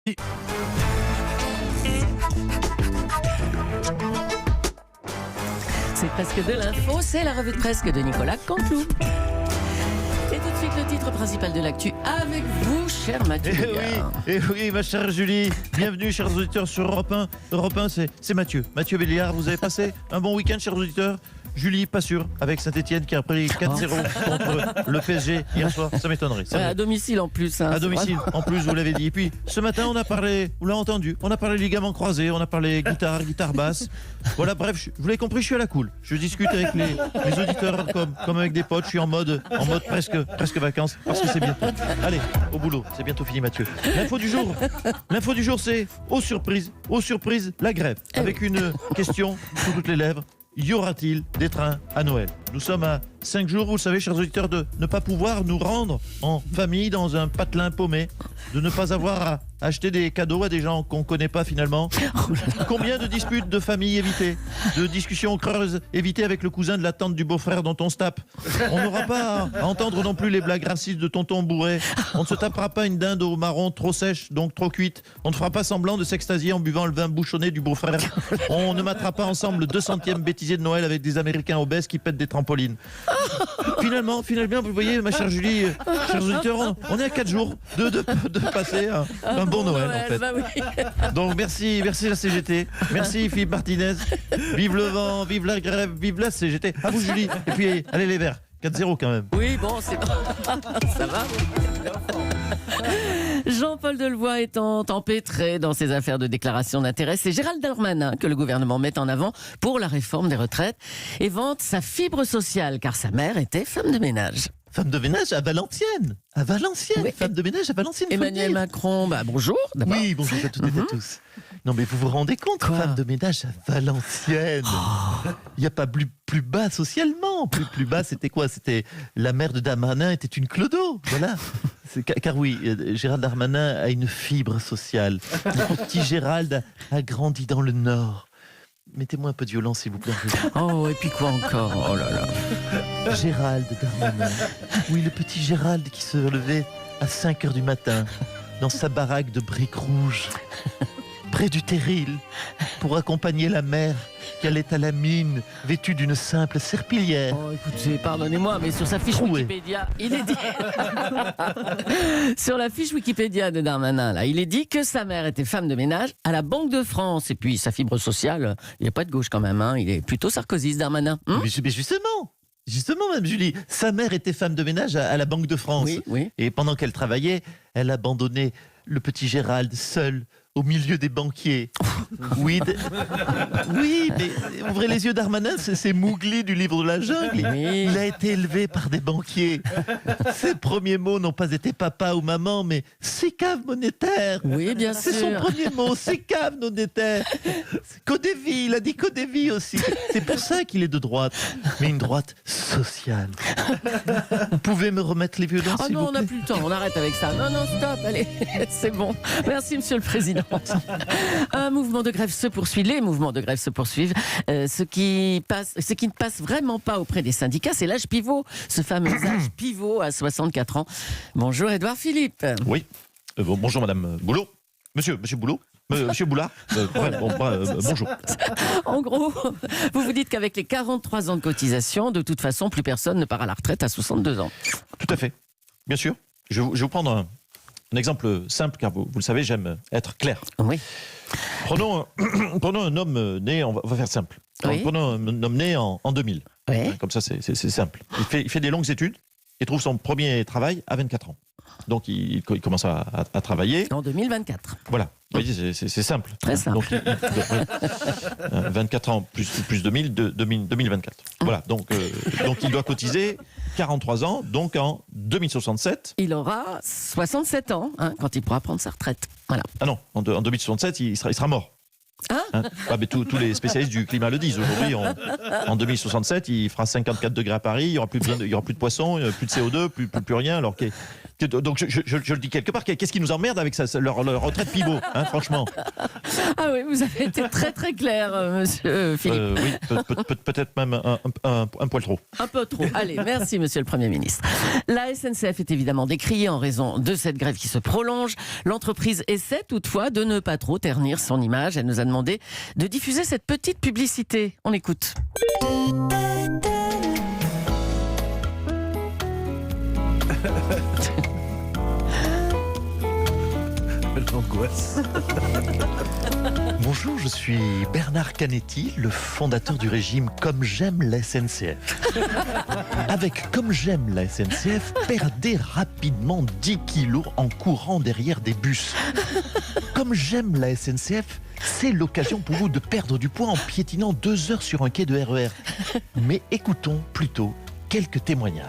C'est presque de l'info, c'est la revue de presse de Nicolas Canteloup. Et tout de suite le titre principal de l'actu avec vous, cher Mathieu. Eh oui, ma chère Julie, bienvenue chers auditeurs sur Europe 1. Europe 1, c'est Mathieu Béliard. Vous avez passé un bon week-end, chers auditeurs? Julie, pas sûr, avec Saint-Etienne qui a pris 4-0 contre le PSG hier soir, ça m'étonnerait. Ouais, à domicile en plus. Hein, à domicile, en plus, vous l'avez dit. Et puis, ce matin, on a parlé, vous l'avez entendu, on a parlé ligaments croisés, on a parlé guitare basse. Voilà, bref, vous l'avez compris, je suis à la cool. Je discute avec les auditeurs comme avec des potes, je suis en mode presque vacances, parce que c'est bientôt. Allez, au boulot, c'est bientôt fini, Mathieu. L'info du jour, c'est, aux surprises, la grève. Avec une question sur toutes les lèvres. Y aura-t-il des trains à Noël? Nous sommes à 5 jours, vous le savez, chers auditeurs, de ne pas pouvoir nous rendre en famille dans un patelin paumé, de ne pas avoir à acheter des cadeaux à des gens qu'on ne connaît pas finalement. Combien de disputes de famille évitées, de discussions creuses évitées avec le cousin de la tante du beau-frère dont on se tape. On n'aura pas à entendre non plus les blagues racistes de tonton bourré. On ne se tapera pas une dinde au marron trop sèche, donc trop cuite. On ne fera pas semblant de s'extasier en buvant le vin bouchonné du beau-frère. On ne matera pas ensemble le 200e bêtisier de Noël avec des Américains obèses qui pètent des trampolines. Finalement, vous voyez, ma chère Julie, chers auditeurs, on est à 4 jours de passer un bon Noël, en fait. Bah oui. Donc merci la CGT, merci Philippe Martinez, vive le vent, vive la grève, vive la CGT. À vous Julie, et puis allez les Verts, 4-0 quand même. Oui, bon, c'est bon. Ça va. Jean-Paul Delevoye étant empêtré dans ses affaires de déclaration d'intérêt, c'est Gérald Darmanin que le gouvernement met en avant pour la réforme des retraites et vante sa fibre sociale car sa mère était femme de ménage. Femme de ménage à Valenciennes. Oui. Femme de ménage à Valenciennes. Emmanuel Macron, bonjour d'abord. Oui, bonjour à toutes et à tous. Non mais vous vous rendez compte, femme de ménage à Valenciennes. Il n'y a pas plus bas socialement. Plus bas, c'était quoi? C'était la mère de Darmanin était une clodo. Voilà. Car oui, Gérald Darmanin a une fibre sociale. Le petit Gérald a grandi dans le Nord. Mettez-moi un peu de violence, s'il vous plaît. Oh, et puis quoi encore? Oh là là. Gérald Darmanin. Oui, le petit Gérald qui se levait à 5h du matin dans sa baraque de briques rouges, près du terril, pour accompagner la mère qui allait à la mine, vêtue d'une simple serpillière. Oh, écoutez, pardonnez-moi, mais sur sa fiche Wikipédia, il est dit... sur la fiche Wikipédia de Darmanin, là, il est dit que sa mère était femme de ménage à la Banque de France. Et puis, sa fibre sociale, il n'est pas de gauche quand même, hein. Il est plutôt sarkozyste, Darmanin. Mais justement, Mme Julie, sa mère était femme de ménage à la Banque de France. Oui. Et pendant qu'elle travaillait, elle abandonnait le petit Gérald seul au milieu des banquiers. Oui, mais ouvrez les yeux, Darmanin, c'est Mowgli du livre de la jungle. Oui. Il a été élevé par des banquiers. Ses premiers mots n'ont pas été papa ou maman, mais sécave monétaire. Oui, bien sûr. C'est son premier mot, sécave monétaire. Codévie, il a dit Codévie aussi. C'est pour ça qu'il est de droite, mais une droite sociale. Vous pouvez me remettre les violences, s'il vous plaît? On n'a plus le temps, on arrête avec ça. Non, stop, allez, c'est bon. Merci, Monsieur le Président. Les mouvements de grève se poursuivent. Ce qui ne passe vraiment pas auprès des syndicats, c'est l'âge pivot, ce fameux âge pivot à 64 ans. Bonjour Édouard Philippe. Oui, bonjour Madame Boulot. Monsieur Boulot. Monsieur Boulard, bonjour. En gros, vous vous dites qu'avec les 43 ans de cotisation, de toute façon, plus personne ne part à la retraite à 62 ans. Tout à fait, bien sûr. Je vais vous prendre un exemple simple, car vous le savez, j'aime être clair. Oui. Prenons un homme né, on va faire simple. Oui. Prenons un homme né en 2000. Oui. Comme ça, c'est simple. Il fait des longues études et trouve son premier travail à 24 ans. Donc, il commence à travailler. En 2024. Voilà. Vous voyez, c'est simple. Très simple. Donc, 24 ans plus 2024. Voilà. Donc, il doit cotiser 43 ans. Donc, en 2067. Il aura 67 ans quand il pourra prendre sa retraite. Voilà. Ah non, en 2067, il sera mort. Mais tous les spécialistes du climat le disent. Aujourd'hui, en 2067, il fera 54 degrés à Paris, il n'y aura plus de poissons, plus de CO2, plus rien. Alors qu'est-ce Donc je le dis quelque part, qu'est-ce qui nous emmerde avec ça, leur retraite pivot, hein, franchement. Ah oui, vous avez été très très clair, monsieur Philippe. Oui, peut-être même un poil trop. Un peu trop. Allez, merci monsieur le Premier ministre. La SNCF est évidemment décriée en raison de cette grève qui se prolonge. L'entreprise essaie toutefois de ne pas trop ternir son image. Elle nous a demandé de diffuser cette petite publicité. On écoute. L'angoisse. Bonjour, je suis Bernard Canetti, le fondateur du régime Comme j'aime la SNCF. Avec Comme j'aime la SNCF, perdez rapidement 10 kilos en courant derrière des bus. Comme j'aime la SNCF, c'est l'occasion pour vous de perdre du poids en piétinant 2 heures sur un quai de RER. Mais écoutons plutôt quelques témoignages.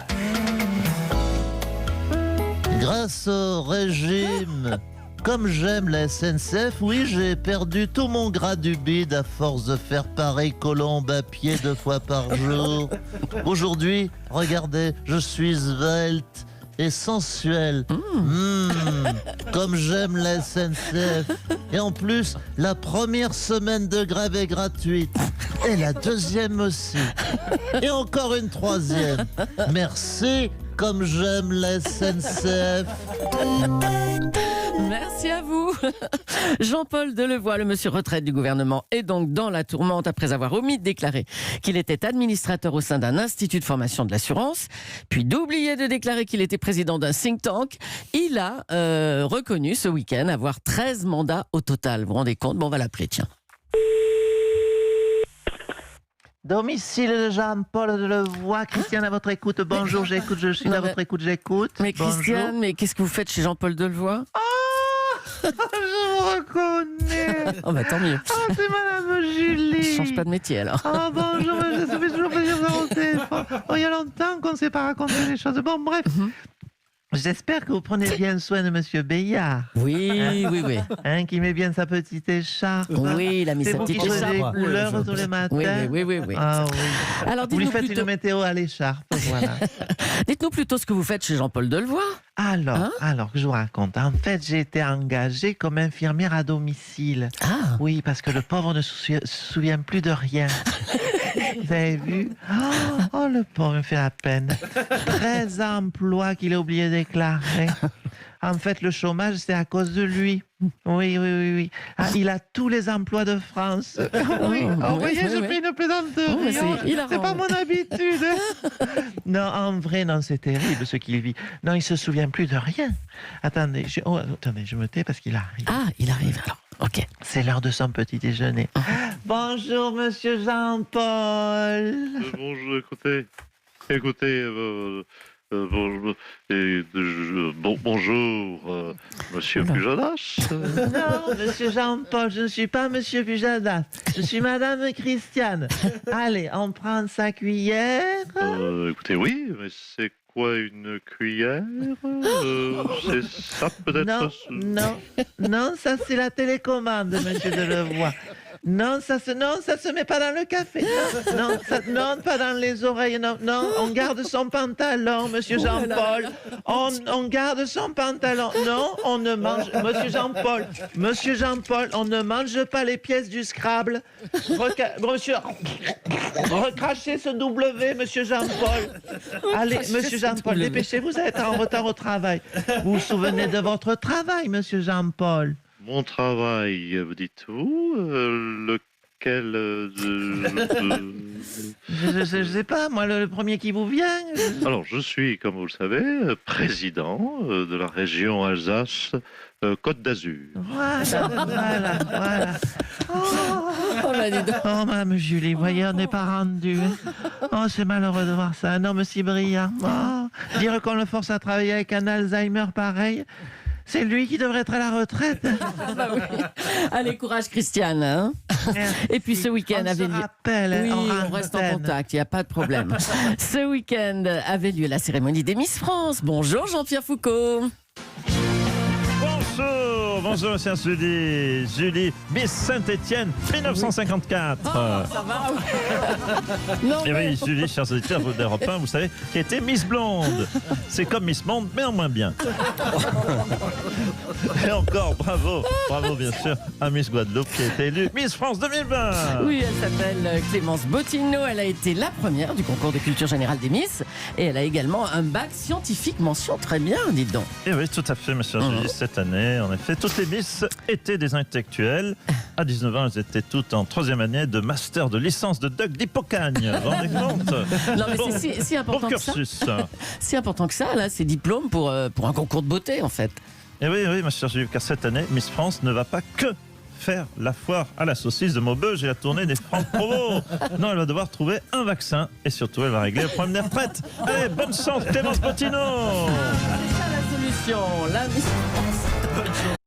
Grâce au régime Comme j'aime la SNCF, oui, j'ai perdu tout mon gras du bide à force de faire pareil colombe à pied 2 fois par jour. Aujourd'hui, regardez, je suis svelte et sensuel. Comme j'aime la SNCF. Et en plus, la première semaine de grève est gratuite. Et la deuxième aussi. Et encore une troisième. Merci, comme j'aime la SNCF. Merci à vous. Jean-Paul Delevoye, le monsieur retraite du gouvernement, est donc dans la tourmente après avoir omis de déclarer qu'il était administrateur au sein d'un institut de formation de l'assurance, puis d'oublier de déclarer qu'il était président d'un think tank. Il a reconnu ce week-end avoir 13 mandats au total. Vous vous rendez compte? Bon, on va l'appeler, tiens. Domicile de Jean-Paul Delevoye, Christiane à votre écoute. Bonjour, j'écoute, je suis à votre écoute, j'écoute. Mais Bonjour. Christiane, mais qu'est-ce que vous faites chez Jean-Paul Delevoye? Je vous reconnais. Oh bah tant mieux. Ah, c'est Madame Julie. Je change pas de métier alors. Ah bonjour, ça fait toujours plaisir de vous avoir au téléphone. Oh, il y a longtemps qu'on ne s'est pas raconté les choses. Bon, bref. J'espère que vous prenez bien soin de Monsieur Bayard. Oui, oui, oui. Hein, qui met bien sa petite écharpe. Oui, il a mis C'est sa vous qui petite changez écharpe. les couleurs tous les matins. Oui, oui, oui, oui. Ah oui. Alors Vous lui dites-nous faites plutôt, une météo à l'écharpe, voilà. dites-nous plutôt ce que vous faites chez Jean-Paul Delevoye. Alors que je vous raconte. En fait, j'ai été engagée comme infirmière à domicile. Ah, Oui, parce que le pauvre ne se souvient plus de rien. Vous avez vu? Oh, le pauvre me fait la peine. 13 emplois qu'il a oublié de déclarer. En fait, le chômage, c'est à cause de lui. Oui. Ah, il a tous les emplois de France. Oui. Vous voyez, je fais une plaisanterie. mais c'est hilarant. C'est pas mon habitude. Non, en vrai, non, c'est terrible ce qu'il vit. Non, il se souvient plus de rien. Attendez, je me tais parce qu'il arrive. ah, il arrive alors. Ok. C'est l'heure de son petit déjeuner. Bonjour, monsieur Jean-Paul. Bonjour, écoutez, bonjour, monsieur Pujadas. Non, monsieur Jean-Paul, je ne suis pas monsieur Pujadas. Je suis madame Christiane. Allez, on prend sa cuillère. Écoutez, oui, mais c'est quoi une cuillère? C'est ça peut-être? Non, ça c'est la télécommande, monsieur Delevoye. Non, ça se met pas dans le café. Non, pas dans les oreilles. Non, on garde son pantalon, monsieur Jean-Paul. On garde son pantalon. Non, on ne mange. Monsieur Jean-Paul, on ne mange pas les pièces du Scrabble. Monsieur, recrachez ce W, monsieur Jean-Paul. Allez, monsieur Jean-Paul, dépêchez-vous, vous êtes en retard au travail. Vous vous souvenez de votre travail, monsieur Jean-Paul? Mon travail, vous dites-vous? Lequel Je sais pas, moi, le premier qui vous vient. Alors, je suis, comme vous le savez, président de la région Alsace-Côte d'Azur. Voilà. Oh, bah, dis donc. Oh, madame Julie, voyez, on n'est pas rendu. Oh, c'est malheureux de voir ça. Un homme si brillant. Oh, dire qu'on le force à travailler avec un Alzheimer pareil, c'est lui qui devrait être à la retraite. Bah oui. Allez, courage Christiane. Hein. Et puis ce week-end avait lieu. Oui, on reste en contact, il n'y a pas de problème. Ce week-end avait lieu la cérémonie des Miss France. Bonjour Jean-Pierre Foucault. Bonjour bonjour, chère Julie. Julie, Miss Saint-Étienne, 1954. Ça va Non, Et mais... oui, Julie, chers auditeurs d'Europe 1, vous savez, qui était Miss Blonde. C'est comme Miss Monde, mais en moins bien. Et encore, bravo bien sûr à Miss Guadeloupe qui a été élue Miss France 2020. Oui, elle s'appelle Clémence Bottineau. Elle a été la première du concours de culture générale des Miss. Et elle a également un bac scientifique, mention très bien, dites donc. Et oui, tout à fait, monsieur Julie, cette année, en effet, toutes les Miss étaient des intellectuels. À 19 ans, elles étaient toutes en 3e année de master de licence de Doug d'Hippocagne. Vous vous rendez compte? Non, mais Bon, c'est si important bon que ça. cursus. Si important que ça, là, ces diplômes pour un concours de beauté, en fait. Et oui, monsieur Julie, car cette année, Miss France ne va pas que faire la foire à la saucisse de Maubeuge et la tournée des Francs Provo. Non, elle va devoir trouver un vaccin et surtout, elle va régler le problème des retraites. Allez, bonne chance, Clémence Bottineau. C'est ça la solution, la Miss France.